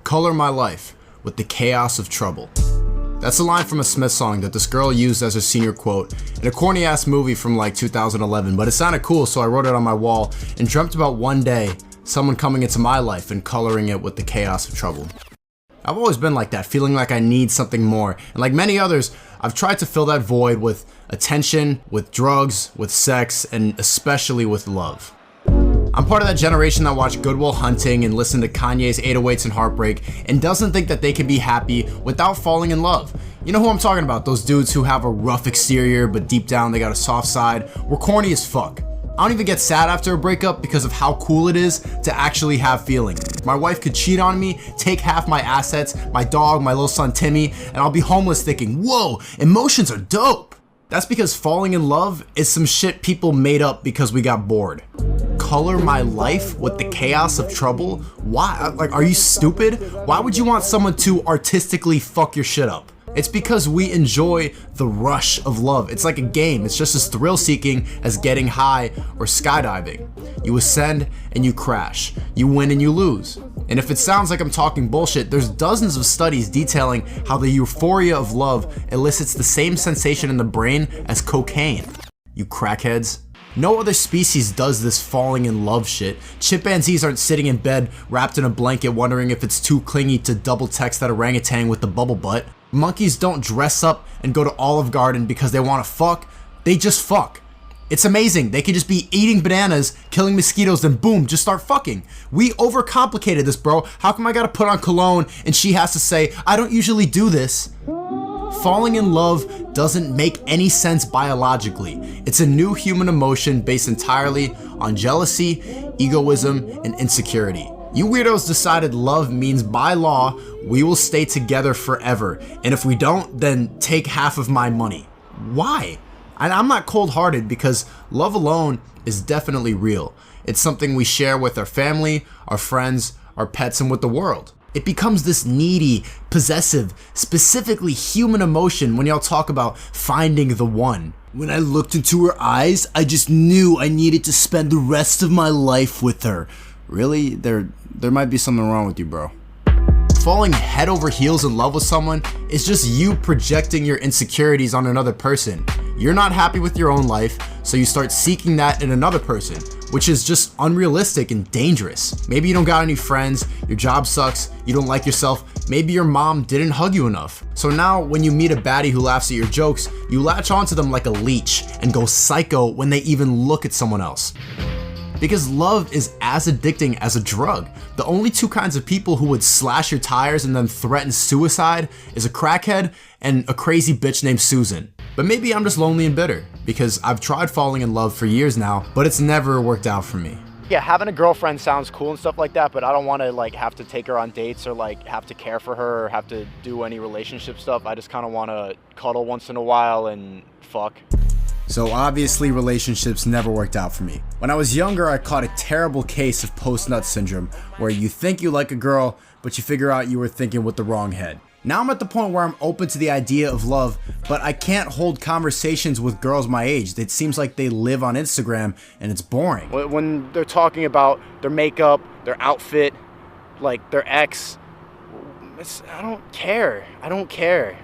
Color my life with the chaos of trouble. That's a line from a Smith song that this girl used as her senior quote in a corny ass movie from like 2011, but it sounded cool, so I wrote it on my wall and dreamt about one day someone coming into my life and coloring it with the chaos of trouble. I've always been like that, feeling like I need something more, and like many others, I've tried to fill that void with attention, with drugs, with sex, and especially with love. I'm part of that generation that watched Good Will Hunting and listened to Kanye's 808s and Heartbreak and doesn't think that they can be happy without falling in love. You know who I'm talking about, those dudes who have a rough exterior but deep down they got a soft side. We're corny as fuck. I don't even get sad after a breakup because of how cool it is to actually have feelings. My wife could cheat on me, take half my assets, my dog, my little son Timmy, and I'll be homeless thinking, whoa, emotions are dope. That's because falling in love is some shit people made up because we got bored. Color my life with the chaos of trouble? Why? Like, are you stupid? Why would you want someone to artistically fuck your shit up? It's because we enjoy the rush of love. It's like a game. It's just as thrill-seeking as getting high or skydiving. You ascend and you crash. You win and you lose. And if it sounds like I'm talking bullshit, there's dozens of studies detailing how the euphoria of love elicits the same sensation in the brain as cocaine. You crackheads. No other species does this falling in love shit. Chimpanzees aren't sitting in bed wrapped in a blanket wondering if it's too clingy to double text that orangutan with the bubble butt. Monkeys don't dress up and go to Olive Garden because they want to fuck. They just fuck. It's amazing. They could just be eating bananas, killing mosquitoes, then boom, just start fucking. We overcomplicated this, bro. How come I gotta put on cologne and she has to say, I don't usually do this? Falling in love doesn't make any sense biologically. It's a new human emotion based entirely on jealousy, egoism, and insecurity. You weirdos decided love means by law, we will stay together forever. And if we don't, then take half of my money. Why? And I'm not cold-hearted because love alone is definitely real. It's something we share with our family, our friends, our pets, and with the world. It becomes this needy, possessive, specifically human emotion when y'all talk about finding the one. When I looked into her eyes, I just knew I needed to spend the rest of my life with her. Really? There might be something wrong with you, bro. Falling head over heels in love with someone is just you projecting your insecurities on another person. You're not happy with your own life, so you start seeking that in another person, which is just unrealistic and dangerous. Maybe you don't got any friends, your job sucks, you don't like yourself, maybe your mom didn't hug you enough. So now when you meet a baddie who laughs at your jokes, you latch onto them like a leech and go psycho when they even look at someone else. Because love is as addicting as a drug. The only two kinds of people who would slash your tires and then threaten suicide is a crackhead and a crazy bitch named Susan. But maybe I'm just lonely and bitter because I've tried falling in love for years now, but it's never worked out for me. Yeah, having a girlfriend sounds cool and stuff like that, but I don't want to like have to take her on dates or like have to care for her or have to do any relationship stuff. I just kind of want to cuddle once in a while and fuck. So obviously relationships never worked out for me. When I was younger, I caught a terrible case of post-nut syndrome, where you think you like a girl, but you figure out you were thinking with the wrong head. Now I'm at the point where I'm open to the idea of love, but I can't hold conversations with girls my age. It seems like they live on Instagram and it's boring. When they're talking about their makeup, their outfit, like their ex, I don't care.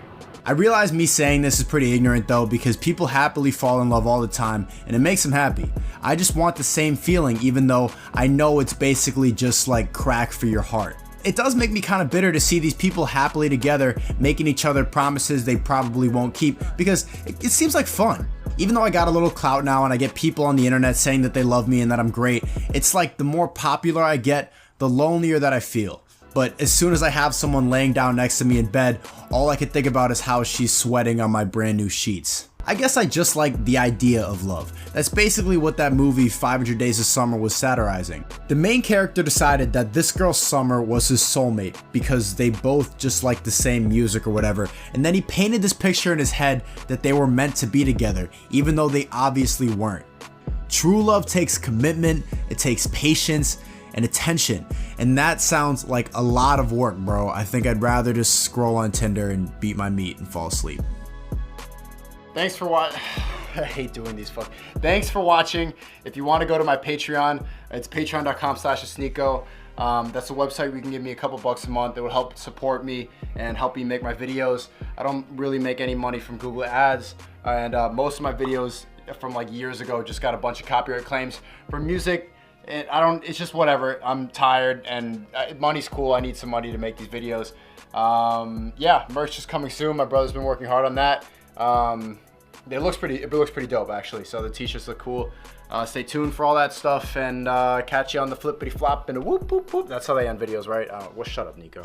I realize me saying this is pretty ignorant though, because people happily fall in love all the time and it makes them happy. I just want the same feeling, even though I know it's basically just like crack for your heart. It does make me kind of bitter to see these people happily together, making each other promises they probably won't keep, because it seems like fun. Even though I got a little clout now and I get people on the internet saying that they love me and that I'm great, it's like the more popular I get, the lonelier that I feel. But as soon as I have someone laying down next to me in bed, all I can think about is how she's sweating on my brand new sheets. I guess I just like the idea of love. That's basically what that movie 500 Days of Summer was satirizing. The main character decided that this girl Summer was his soulmate because they both just like the same music or whatever, and then he painted this picture in his head that they were meant to be together, even though they obviously weren't. True love takes commitment, it takes patience, and attention, and that sounds like a lot of work, bro. I think I'd rather just scroll on Tinder and beat my meat and fall asleep. Thanks for watching. I hate doing these Thanks for watching. If you want to go to my Patreon, it's patreon.com/SNEAKO. That's a website where you can give me a couple bucks a month. It would help support me and help me make my videos. I don't really make any money from Google Ads, and most of my videos from like years ago just got a bunch of copyright claims. For music, it's just whatever. I'm tired, and money's cool. I need some money to make these videos. Yeah, merch is coming soon. My brother's been working hard on that. It looks pretty dope actually. So the t-shirts look cool. Stay tuned for all that stuff, and catch you on the flippity flop and a whoop whoop whoop. That's how they end videos, right? Well, shut up, Nico.